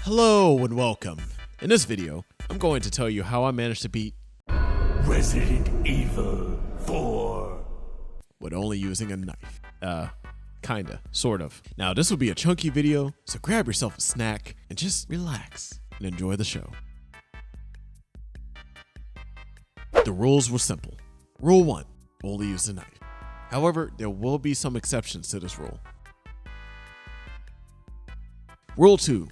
Hello and welcome. In this video, I'm going to tell you how I managed to beat Resident Evil 4 with only using a knife. Kinda, sort of. Now this will be a chunky video, so grab yourself a snack and just relax and enjoy the show. The rules were simple. Rule 1, only use a knife. However, there will be some exceptions to this rule. Rule 2,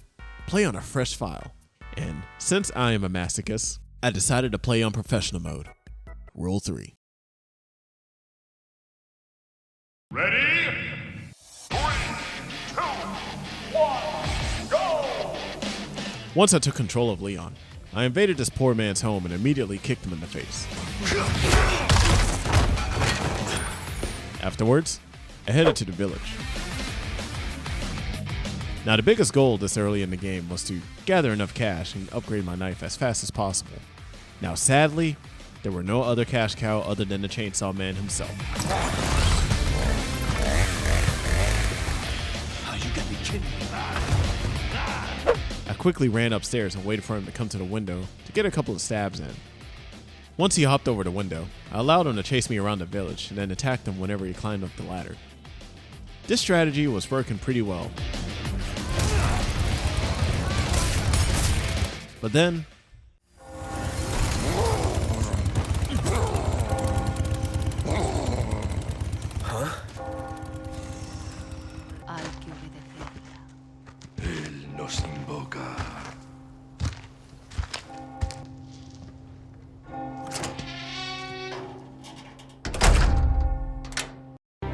play on a fresh file. And since I am a masochist, I decided to play on professional mode. Rule 3. Ready? 3, 2, 1, go! Once I took control of Leon, I invaded this poor man's home and immediately kicked him in the face. Afterwards, I headed to the village. Now the biggest goal this early in the game was to gather enough cash and upgrade my knife as fast as possible. Now sadly, there were no other cash cow other than the chainsaw man himself. Oh, you gotta be kidding me. I quickly ran upstairs and waited for him to come to the window to get a couple of stabs in. Once he hopped over the window, I allowed him to chase me around the village and then attacked him whenever he climbed up the ladder. This strategy was working pretty well. But then, Él nos invoca.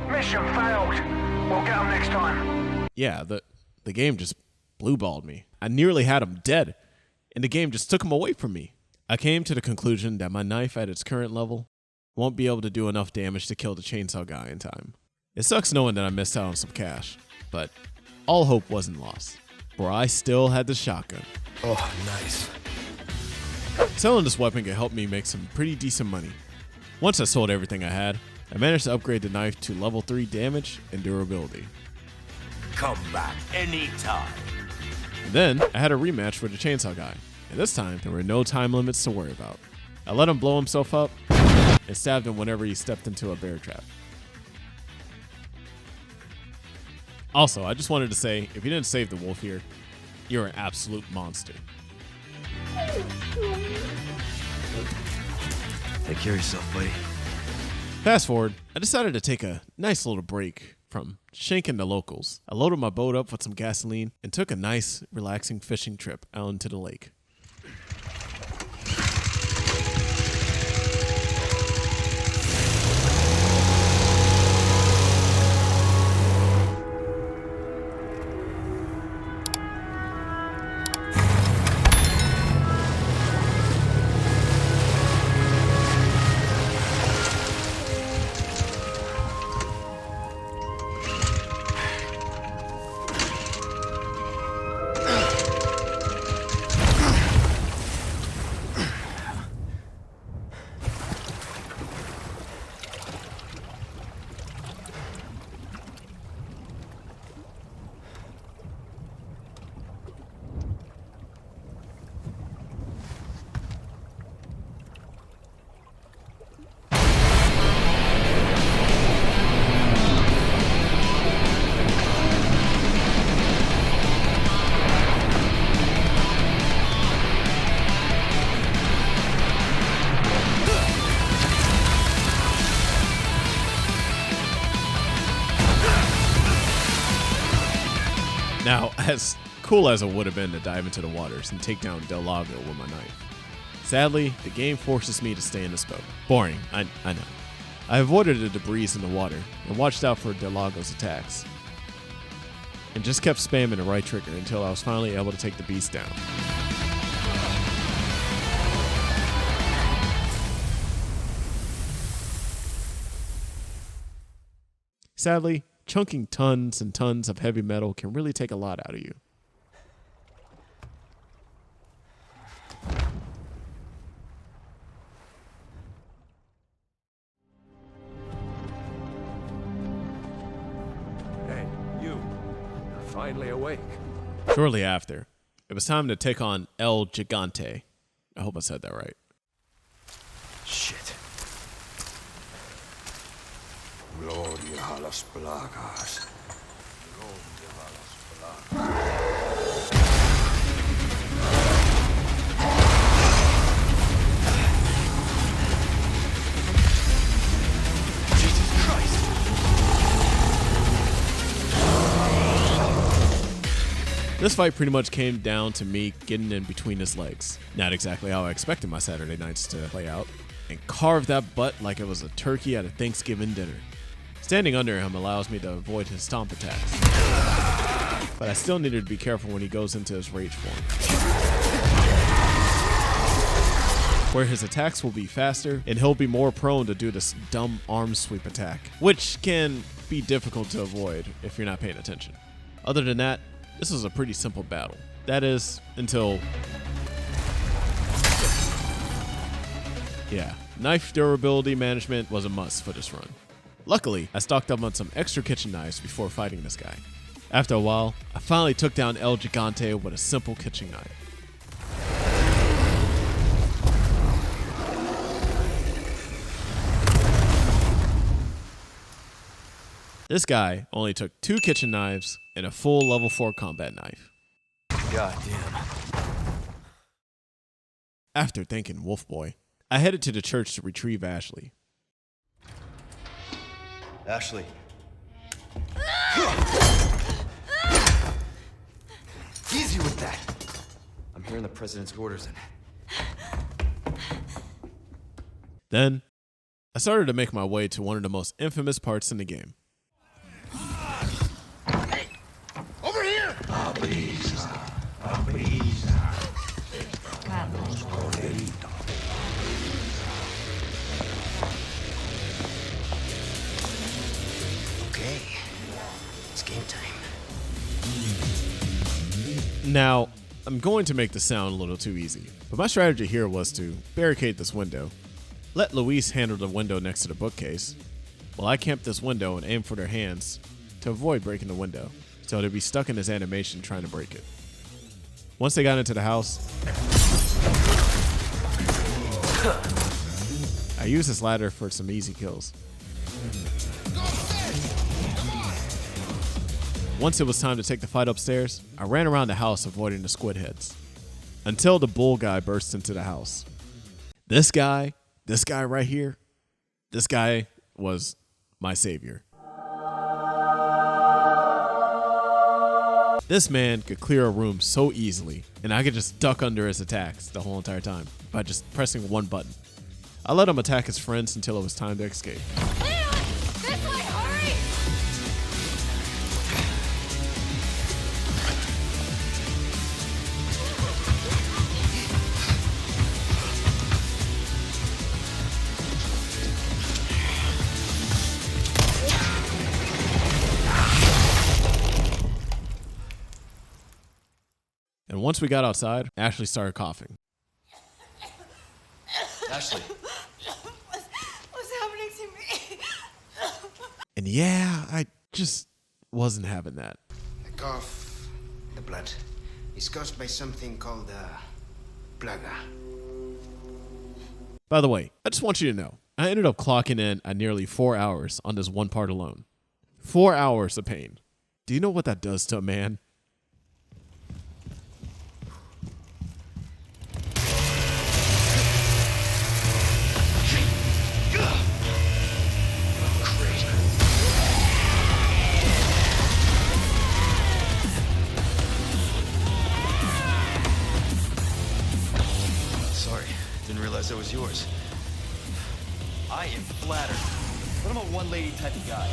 Mission failed. We'll get him next time. yeah, the game just blue-balled me. I nearly had him dead, and the game just took him away from me. I came to the conclusion that my knife at its current level won't be able to do enough damage to kill the chainsaw guy in time. It sucks knowing that I missed out on some cash, but all hope wasn't lost, for I still had the shotgun. Oh, nice. Selling this weapon could help me make some pretty decent money. Once I sold everything I had, I managed to upgrade the knife to level 3 damage and durability. Come back anytime. And then I had a rematch with the chainsaw guy, and this time there were no time limits to worry about. I let him blow himself up and stabbed him whenever he stepped into a bear trap. Also, I just wanted to say, if you didn't save the wolf here, you're an absolute monster. Take care of yourself, buddy. Fast forward, I decided to take a nice little break from shanking the locals. I loaded my boat up with some gasoline and took a nice, relaxing fishing trip out into the lake. Now, as cool as it would have been to dive into the waters and take down Lago with my knife, sadly, the game forces me to stay in this boat. Boring, I know. I avoided the debris in the water and watched out for Lago's attacks, and just kept spamming the right trigger until I was finally able to take the beast down. Sadly, chunking tons and tons of heavy metal can really take a lot out of you. Hey, you. You're finally awake. Shortly after, It was time to take on El Gigante. I hope I said that right. Shit. Gloria a las plagas. Gloria a las plagas. Jesus Christ. This fight pretty much came down to me getting in between his legs. Not exactly how I expected my Saturday nights to play out, and carved that butt like it was a turkey at a Thanksgiving dinner. Standing under him allows me to avoid his stomp attacks, but I still needed to be careful when he goes into his rage form, where his attacks will be faster and he'll be more prone to do this dumb arm sweep attack, which can be difficult to avoid if you're not paying attention. Other than that, this was a pretty simple battle. That is, until... yeah, knife durability management was a must for this run. Luckily, I stocked up on some extra kitchen knives before fighting this guy. After a while, I finally took down El Gigante with a simple kitchen knife. This guy only took 2 kitchen knives and a full level 4 combat knife. God damn. After thanking Wolf Boy, I headed to the church to retrieve Ashley. Ashley. Easy with that. I'm hearing the president's orders and... Then, I started to make my way to one of the most infamous parts in the game. Over here! Okay, it's game time. Now, I'm going to make this sound a little too easy, but my strategy here was to barricade this window, let Luis handle the window next to the bookcase, while I camped this window and aimed for their hands to avoid breaking the window, so they'd be stuck in this animation trying to break it. Once they got into the house, I used this ladder for some easy kills. Once it was time to take the fight upstairs, I ran around the house avoiding the squid heads, until the bull guy burst into the house. This guy right here, this guy was my savior. This man could clear a room so easily, and I could just duck under his attacks the whole entire time by just pressing one button. I let him attack his friends until it was time to escape. This way, hurry! And once we got outside, Ashley started coughing. Ashley. What's happening to me? And yeah, I just wasn't having that. The cough, the blood, is caused by something called plaga. By the way, I just want you to know, I ended up clocking in at nearly 4 hours on this one part alone. 4 hours of pain. Do you know what that does to a man? Sorry, didn't realize that was yours. I am flattered, but I'm a one-lady type of guy.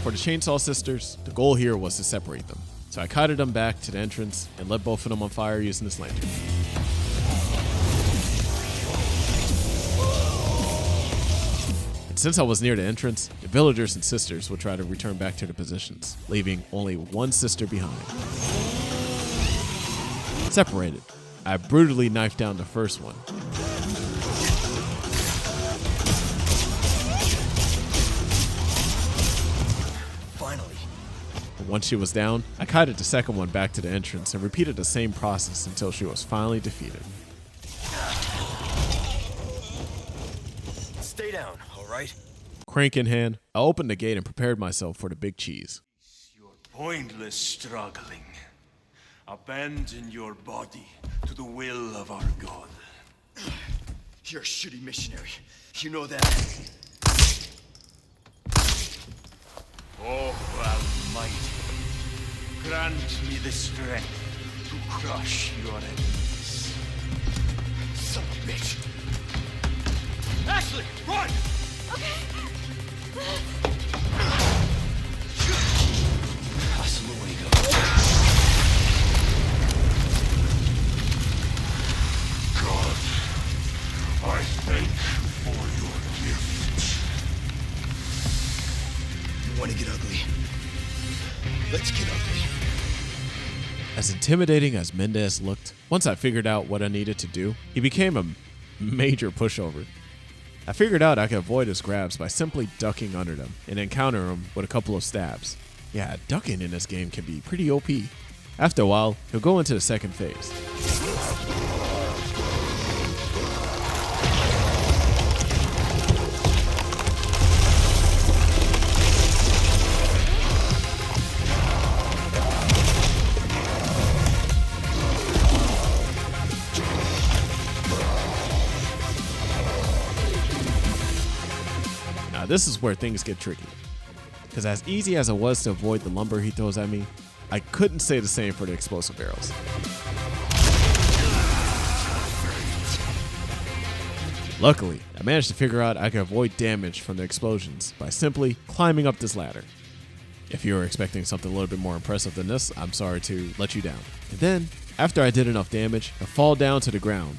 For the Chainsaw Sisters, the goal here was to separate them. So I kited them back to the entrance and lit both of them on fire using this lantern. And since I was near the entrance, the villagers and sisters would try to return back to their positions, leaving only one sister behind. Separated, I brutally knifed down the first one. But once she was down, I kited the second one back to the entrance and repeated the same process until she was finally defeated. Stay down, all right? Crank in hand, I opened the gate and prepared myself for the big cheese. Your pointless struggling. Abandon your body to the will of our God. You're a shitty missionary. You know that. Oh, Almighty, grant me the strength to crush your enemies. Son of a bitch. Ashley, run! Hasta luego. God, I thank you for your gift. You want to get ugly? Let's get ugly. As intimidating as Mendez looked, once I figured out what I needed to do, he became a major pushover. I figured out I could avoid his grabs by simply ducking under them and then counter him with a couple of stabs. Yeah, ducking in this game can be pretty OP. After a while, he'll go into the second phase. Now this is where things get tricky, because as easy as it was to avoid the lumber he throws at me, I couldn't say the same for the explosive barrels. Luckily, I managed to figure out I could avoid damage from the explosions by simply climbing up this ladder. If you were expecting something a little bit more impressive than this, I'm sorry to let you down. And then, after I did enough damage, I fall down to the ground.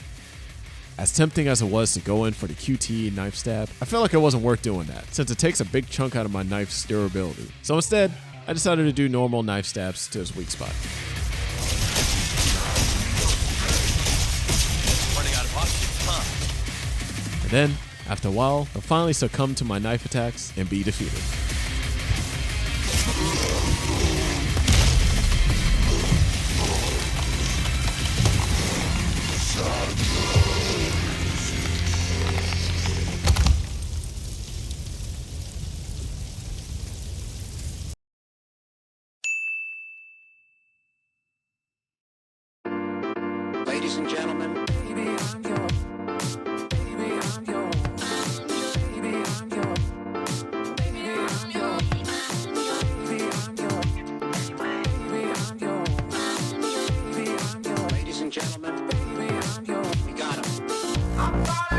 As tempting as it was to go in for the QTE knife stab, I felt like it wasn't worth doing that, since it takes a big chunk out of my knife's durability. So instead, I decided to do normal knife stabs to his weak spot. Running out of options, huh? And then, after a while, I'll finally succumb to my knife attacks and be defeated. Ladies and gentlemen, Baby, I'm yours. Baby, I'm yours. Baby, I'm yours. Baby, I'm yours. Baby, I'm yours. Baby, I'm yours. Baby, I'm yours. ladies and gentlemen, Baby, I'm yours. we got him. I'm